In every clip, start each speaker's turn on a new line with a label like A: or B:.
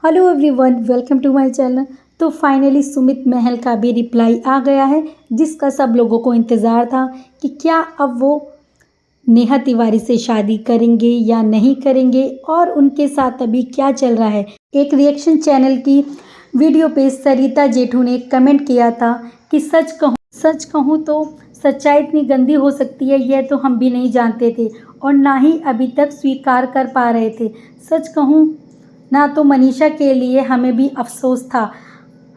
A: Hello everyone, welcome to my channel. तो finally Sumit Mahal का भी रिप्लाई आ गया है, जिसका सब लोगों को इंतज़ार था कि क्या अब वो नेहा तिवारी से शादी करेंगे या नहीं करेंगे और उनके साथ अभी क्या चल रहा है। एक रिएक्शन चैनल की वीडियो पे सरिता जेठू ने कमेंट किया था कि सच कहूँ तो सच्चाई इतनी गंदी हो सकती है, यह तो हम भी नहीं जानते थे और ना ही अभी तक स्वीकार कर पा रहे थे। सच कहूँ ना तो मनीषा के लिए हमें भी अफसोस था।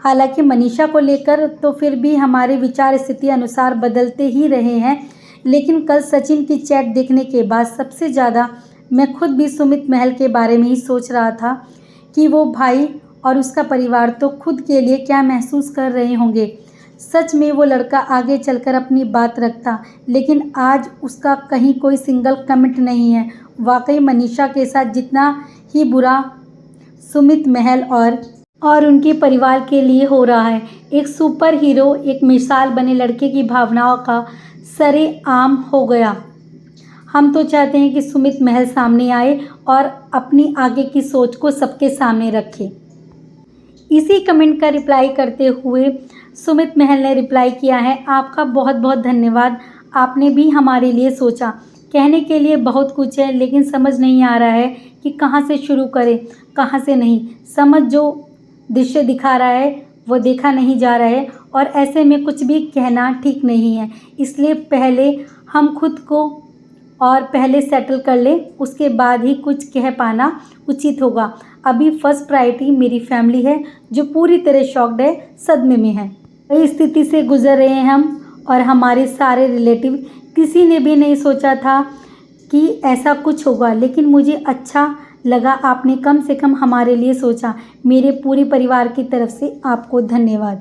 A: हालांकि मनीषा को लेकर तो फिर भी हमारे विचार स्थिति अनुसार बदलते ही रहे हैं, लेकिन कल सचिन की चैट देखने के बाद सबसे ज़्यादा मैं खुद भी सुमित महल के बारे में ही सोच रहा था कि वो भाई और उसका परिवार तो खुद के लिए क्या महसूस कर रहे होंगे। सच में वो लड़का आगे चलकर अपनी बात रखता, लेकिन आज उसका कहीं कोई सिंगल कमेंट नहीं है। वाकई मनीषा के साथ जितना ही बुरा सुमित महल और उनके परिवार के लिए हो रहा है। एक सुपर हीरो, एक मिसाल बने लड़के की भावनाओं का सरेआम हो गया। हम तो चाहते हैं कि सुमित महल सामने आए और अपनी आगे की सोच को सबके सामने रखे। इसी कमेंट का रिप्लाई करते हुए सुमित महल ने रिप्लाई किया है, आपका बहुत बहुत धन्यवाद, आपने भी हमारे लिए सोचा। कहने के लिए बहुत कुछ है, लेकिन समझ नहीं आ रहा है कि कहाँ से शुरू करें कहाँ से नहीं। समझ जो दृश्य दिखा रहा है वो देखा नहीं जा रहा है और ऐसे में कुछ भी कहना ठीक नहीं है। इसलिए पहले हम खुद को और पहले सेटल कर ले, उसके बाद ही कुछ कह पाना उचित होगा। अभी फर्स्ट प्रायोरिटी मेरी फैमिली है, जो पूरी तरह शॉक्ड है, सदमे में है। कई स्थिति से गुजर रहे हैं हम और हमारे सारे रिलेटिव। किसी ने भी नहीं सोचा था कि ऐसा कुछ होगा, लेकिन मुझे अच्छा लगा आपने कम से कम हमारे लिए सोचा। मेरे पूरे परिवार की तरफ से आपको धन्यवाद।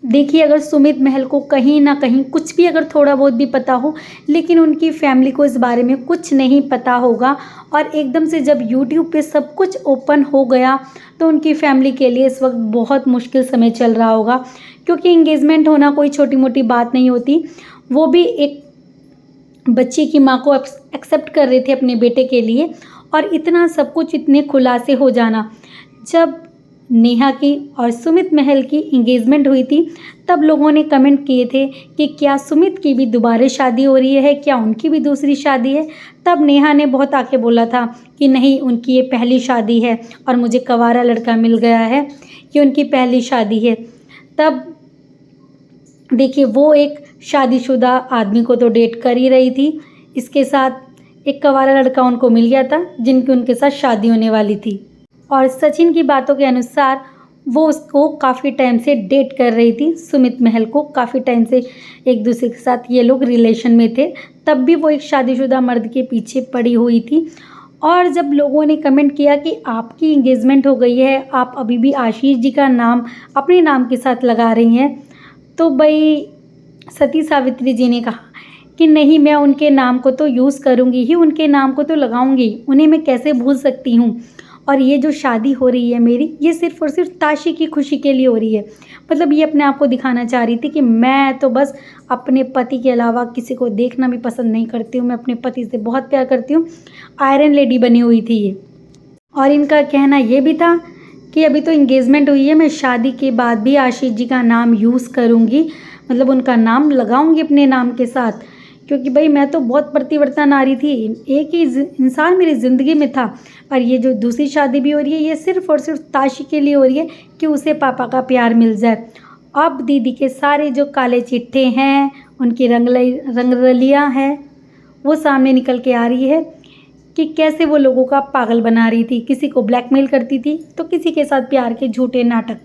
A: देखिए, अगर सुमित महल को कहीं ना कहीं कुछ भी अगर थोड़ा बहुत भी पता हो, लेकिन उनकी फैमिली को इस बारे में कुछ नहीं पता होगा और एकदम से जब यूट्यूब पे सब कुछ ओपन हो गया तो उनकी फैमिली के लिए इस वक्त बहुत मुश्किल समय चल रहा होगा, क्योंकि एंगेजमेंट होना कोई छोटी मोटी बात नहीं होती। वो भी एक बच्ची की माँ को एक्सेप्ट कर रहे थे अपने बेटे के लिए, और इतना सब कुछ इतने खुलासे हो जाना। जब नेहा की और सुमित महल की एंगेजमेंट हुई थी, तब लोगों ने कमेंट किए थे कि क्या सुमित की भी दोबारा शादी हो रही है, क्या उनकी भी दूसरी शादी है। तब नेहा ने बहुत आके बोला था कि नहीं, उनकी ये पहली शादी है और मुझे कवारा लड़का मिल गया है, ये उनकी पहली शादी है। तब देखिए, वो एक शादीशुदा आदमी को तो डेट कर ही रही थी, इसके साथ एक कवारा लड़का उनको मिल गया था जिनकी उनके साथ शादी होने वाली थी। और सचिन की बातों के अनुसार वो उसको काफ़ी टाइम से डेट कर रही थी, सुमित महल को काफ़ी टाइम से एक दूसरे के साथ ये लोग रिलेशन में थे। तब भी वो एक शादीशुदा मर्द के पीछे पड़ी हुई थी। और जब लोगों ने कमेंट किया कि आपकी एंगेजमेंट हो गई है, आप अभी भी आशीष जी का नाम अपने नाम के साथ लगा रही हैं, तो भाई सती सावित्री जी ने कहा कि नहीं, मैं उनके नाम को तो यूज़ करूँगी ही, उनके नाम को तो लगाऊंगी, उन्हें मैं कैसे भूल सकती हूँ। और ये जो शादी हो रही है मेरी, ये सिर्फ़ और सिर्फ ताशी की खुशी के लिए हो रही है। मतलब ये अपने आप को दिखाना चाह रही थी कि मैं तो बस अपने पति के अलावा किसी को देखना भी पसंद नहीं करती हूँ, मैं अपने पति से बहुत प्यार करती हूँ। आयरन लेडी बनी हुई थी ये। और इनका कहना ये भी था कि अभी तो इंगेजमेंट हुई है, मैं शादी के बाद भी आशीष जी का नाम यूज़ करूँगी, मतलब उनका नाम लगाऊंगी अपने नाम के साथ, क्योंकि भाई मैं तो बहुत प्रतिवर्ता नारी थी, एक ही इंसान मेरी ज़िंदगी में था। और ये जो दूसरी शादी भी हो रही है, ये सिर्फ़ और सिर्फ ताशी के लिए हो रही है कि उसे पापा का प्यार मिल जाए। अब दीदी के सारे जो काले चिट्ठे हैं, उनकी रंगरलियाँ हैं, वो सामने निकल के आ रही है कि कैसे वो लोगों का पागल बना रही थी, किसी को ब्लैकमेल करती थी तो किसी के साथ प्यार के झूठे नाटक।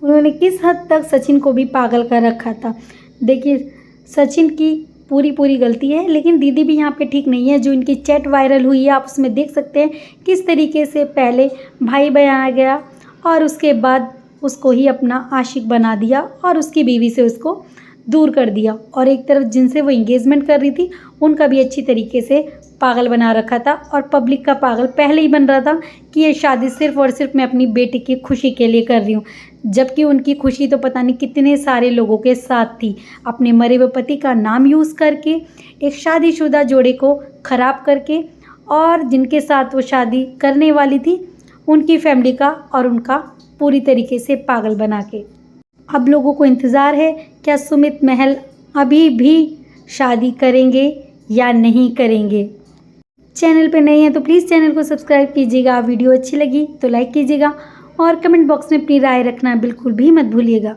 A: उन्होंने किस हद तक सचिन को भी पागल कर रखा था। देखिए, सचिन की पूरी गलती है, लेकिन दीदी भी यहाँ पे ठीक नहीं है। जो इनकी चैट वायरल हुई है, आप उसमें देख सकते हैं किस तरीके से पहले भाई बनाया गया और उसके बाद उसको ही अपना आशिक बना दिया और उसकी बीवी से उसको दूर कर दिया। और एक तरफ जिनसे वो इंगेजमेंट कर रही थी, उनका भी अच्छी तरीके से पागल बना रखा था। और पब्लिक का पागल पहले ही बन रहा था कि ये शादी सिर्फ़ और सिर्फ मैं अपनी बेटी की खुशी के लिए कर रही हूँ, जबकि उनकी खुशी तो पता नहीं कितने सारे लोगों के साथ थी। अपने मरे हुए पति का नाम यूज़ करके, एक शादीशुदा जोड़े को ख़राब करके, और जिनके साथ वो शादी करने वाली थी उनकी फैमिली का और उनका पूरी तरीके से पागल बना के। अब लोगों को इंतज़ार है क्या सुमित महल अभी भी शादी करेंगे या नहीं करेंगे। चैनल पे नए हैं तो प्लीज़ चैनल को सब्सक्राइब कीजिएगा। वीडियो अच्छी लगी तो लाइक कीजिएगा और कमेंट बॉक्स में अपनी राय रखना बिल्कुल भी मत भूलिएगा।